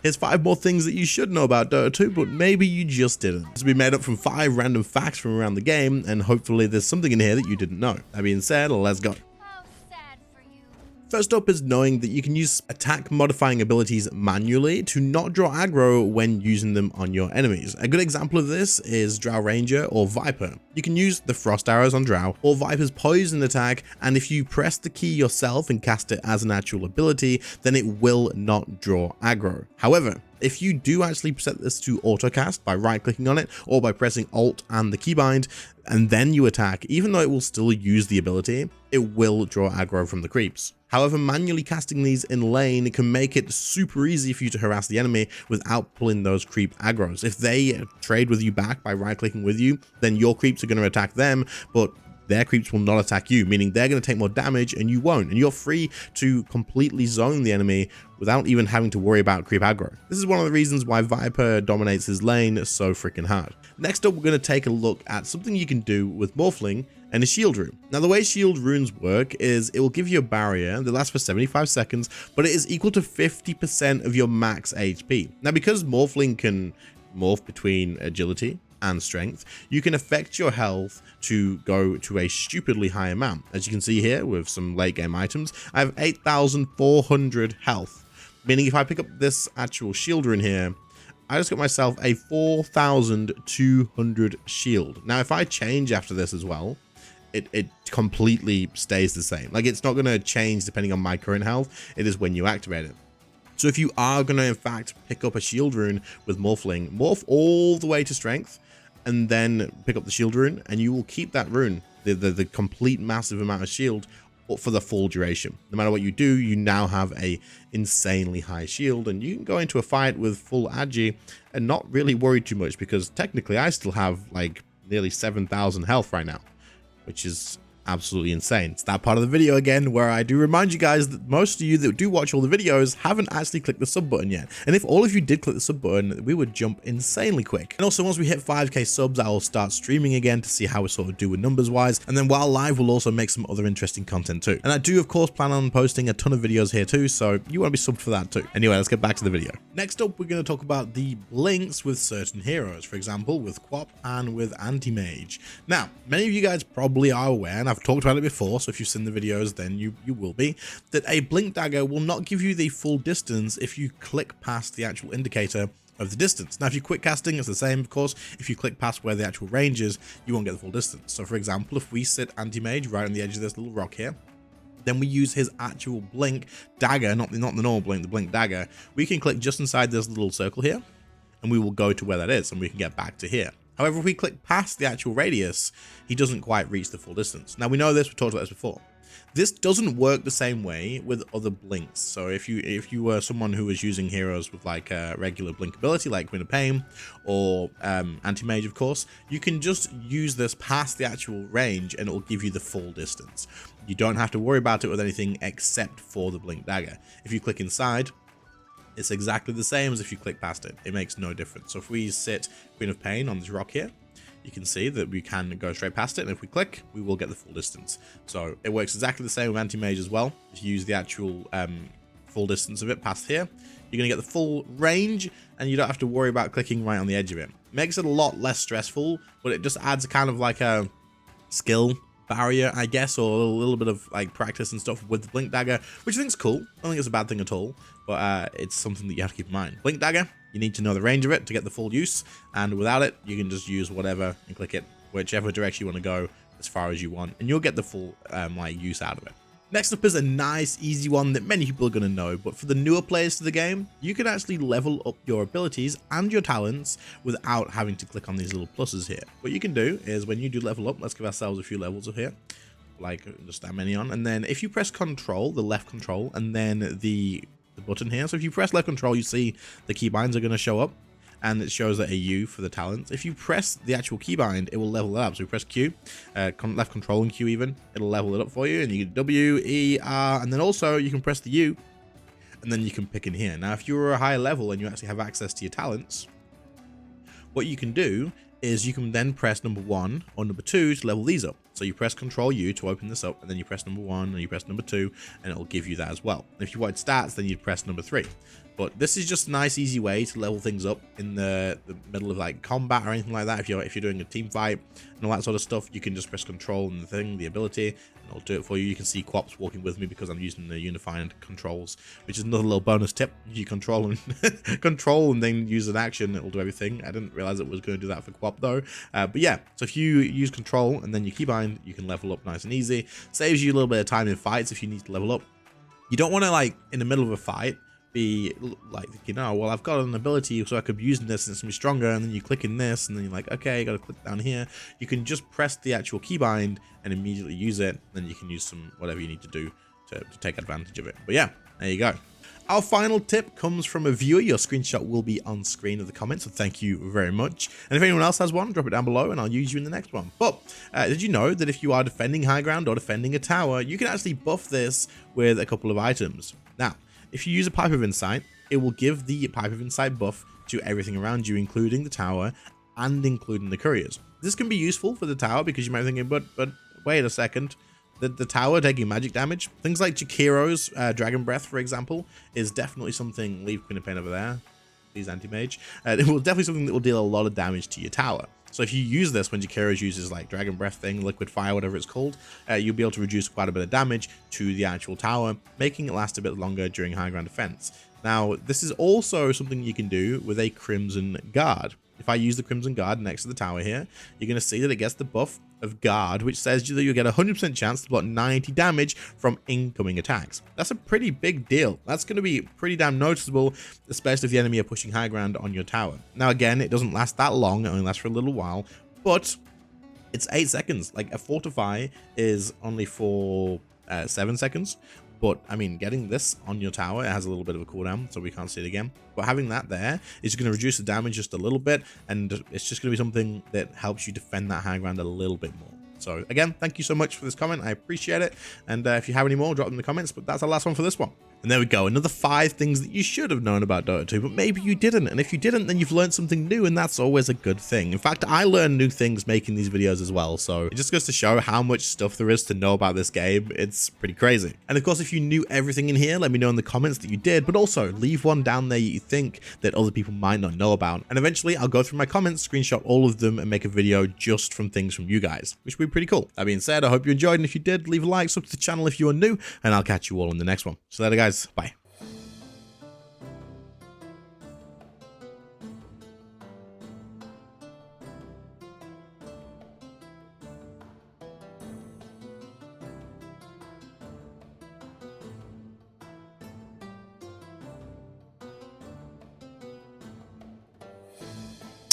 Here's 5 more things that you should know about Dota 2, but maybe you just didn't. This will be made up from 5 random facts from around the game, and hopefully there's something in here that you didn't know. That being said, let's go. First up is knowing that you can use attack modifying abilities manually to not draw aggro when using them on your enemies. A good example of this is Drow Ranger or Viper. You can use the frost arrows on Drow or Viper's poison attack, and if you press the key yourself and cast it as an actual ability, then it will not draw aggro. However, if you do actually set this to autocast by right clicking on it or by pressing Alt and the keybind and then you attack, even though it will still use the ability, it will draw aggro from the creeps. However, manually casting these in lane can make it super easy for you to harass the enemy without pulling those creep aggros. If they trade with you back by right clicking with you, then your creeps are going to attack them, but their creeps will not attack you, meaning they're going to take more damage and you won't, and you're free to completely zone the enemy without even having to worry about creep aggro. This is one of the reasons why Viper dominates his lane so freaking hard. Next up, we're going to take a look at something you can do with Morphling and a shield rune. Now, the way shield runes work is it will give you a barrier that lasts for 75 seconds, but it is equal to 50% of your max HP. Now, because Morphling can morph between agility and strength, you can affect your health to go to a stupidly high amount. As you can see here with some late game items, I have 8,400 health, meaning if I pick up this actual shield rune here, I just got myself a 4,200 shield. Now, if I change after this as well, it completely stays the same. Like, it's not going to change depending on my current health. It is when you activate it. So if you are going to, in fact, pick up a shield rune with Morphling, morph all the way to strength, and then pick up the shield rune, and you will keep that rune, the complete massive amount of shield, for the full duration. No matter what you do, you now have a insanely high shield, and you can go into a fight with full agi and not really worry too much, because technically I still have like nearly 7,000 health right now, which is absolutely insane. It's that part of the video again where I do remind you guys that most of you that do watch all the videos haven't actually clicked the sub button yet. And if all of you did click the sub button, we would jump insanely quick. And also, once we hit 5k subs, I will start streaming again to see how we sort of do with numbers wise. And then while live, we'll also make some other interesting content too. And I do, of course, plan on posting a ton of videos here too, so you want to be subbed for that too. Anyway, let's get back to the video. Next up, we're going to talk about the blinks with certain heroes, for example, with Quap and with Anti-Mage. Now, many of you guys probably are aware, and I've talked about it before, so if you've seen the videos, then you will be, that a blink dagger will not give you the full distance if you click past the actual indicator of the distance. Now, if you quick casting, it's the same, of course. If you click past where the actual range is, you won't get the full distance. So for example, if we sit Anti-Mage right on the edge of this little rock here, then we use his actual blink dagger, not the normal blink, the blink dagger, we can click just inside this little circle here, and we will go to where that is, and we can get back to here. However, if we click past the actual radius, he doesn't quite reach the full distance. Now, we know this, we talked about this before. This doesn't work the same way with other blinks. So if you were someone who was using heroes with like a regular blink ability, like Queen of Pain or Anti-Mage, of course, you can just use this past the actual range and it will give you the full distance. You don't have to worry about it with anything except for the blink dagger. If you click inside, it's exactly the same as if you click past it. It makes no difference. So if we sit Queen of Pain on this rock here, you can see that we can go straight past it, and if we click, we will get the full distance. So it works exactly the same with Anti-Mage as well. If you use the actual full distance of it past here, you're going to get the full range, and you don't have to worry about clicking right on the edge of it. Makes it a lot less stressful, but it just adds kind of like a skill barrier, I guess, or a little bit of like practice and stuff with the blink dagger, which I think is cool. I don't think it's a bad thing at all, but it's something that you have to keep in mind. Blink dagger, you need to know the range of it to get the full use, and without it, you can just use whatever and click it whichever direction you want to go as far as you want, and you'll get the full like use out of it. Next up is a nice, easy one that many people are going to know, but for the newer players to the game, you can actually level up your abilities and your talents without having to click on these little pluses here. What you can do is when you do level up, let's give ourselves a few levels up here, like just that many on, and then if you press control, the left control, and then the button here, so if you press left control, you see the keybinds are going to show up, and it shows that a U for the talents. If you press the actual keybind, it will level it up. So you press Q, left control and Q even, it'll level it up for you, and you get W, E, R, and then also you can press the U, and then you can pick in here. Now, if you're a higher level and you actually have access to your talents, what you can do is you can then press number 1 or number 2 to level these up. So you press Control U to open this up, and then you press number 1 and you press number 2, and it'll give you that as well. And if you wanted stats, then you'd press number 3. But this is just a nice, easy way to level things up in the middle of like combat or anything like that. If you're doing a team fight and all that sort of stuff, you can just press Control and the ability, and it'll do it for you. You can see Quap's walking with me because I'm using the unified controls, which is another little bonus tip. If you control and then use an action, it'll do everything. I didn't realize it was going to do that for Quap though. But yeah, so if you use Control and then you keybind, you can level up nice and easy. Saves you a little bit of time in fights if you need to level up. You don't want to, like, in the middle of a fight, be like thinking, oh, well, I've got an ability, so I could be using this and it's gonna be stronger, and then you click in this, and then you're like, okay, you gotta click down here. You can just press the actual keybind and immediately use it, then you can use some whatever you need to do to take advantage of it. But yeah, there you go. Our final tip comes from a viewer. Your screenshot will be on screen of the comments, so thank you very much. And if anyone else has one, drop it down below and I'll use you in the next one. But did you know that if you are defending high ground or defending a tower, you can actually buff this with a couple of items? Now, if you use a Pipe of Insight, it will give the Pipe of Insight buff to everything around you, including the tower and including the couriers. This can be useful for the tower because you might be thinking, but wait a second. The tower taking magic damage, things like Jakiro's Dragon Breath, for example, is definitely something. Leave Queen of Pain over there, please, anti-mage. It will definitely something that will deal a lot of damage to your tower. So if you use this when Jakiro's uses like Dragon Breath thing, Liquid Fire, whatever it's called, you'll be able to reduce quite a bit of damage to the actual tower, making it last a bit longer during high ground defense. Now, this is also something you can do with a Crimson Guard. If I use the Crimson Guard next to the tower here, you're going to see that it gets the buff of Guard, which says that you'll get a 100% chance to block 90 damage from incoming attacks. That's a pretty big deal. That's going to be pretty damn noticeable, especially if the enemy are pushing high ground on your tower. Now, again, it doesn't last that long. It only lasts for a little while, but it's 8 seconds. Like, a Fortify is only for 7 seconds. But, I mean, getting this on your tower, it has a little bit of a cooldown, so we can't see it again. But having that there is going to reduce the damage just a little bit, and it's just going to be something that helps you defend that high ground a little bit more. So, again, thank you so much for this comment. I appreciate it. And if you have any more, drop them in the comments. But that's our last one for this one. And there we go, another 5 things that you should have known about Dota 2, but maybe you didn't. And if you didn't, then you've learned something new, and that's always a good thing. In fact, I learn new things making these videos as well, so it just goes to show how much stuff there is to know about this game. It's pretty crazy. And of course, if you knew everything in here, let me know in the comments that you did, but also leave one down there you think that other people might not know about. And eventually, I'll go through my comments, screenshot all of them, and make a video just from things from you guys, which would be pretty cool. That being said, I hope you enjoyed, and if you did, leave a like, sub to the channel if you are new, and I'll catch you all in the next one. So later, guys. Bye.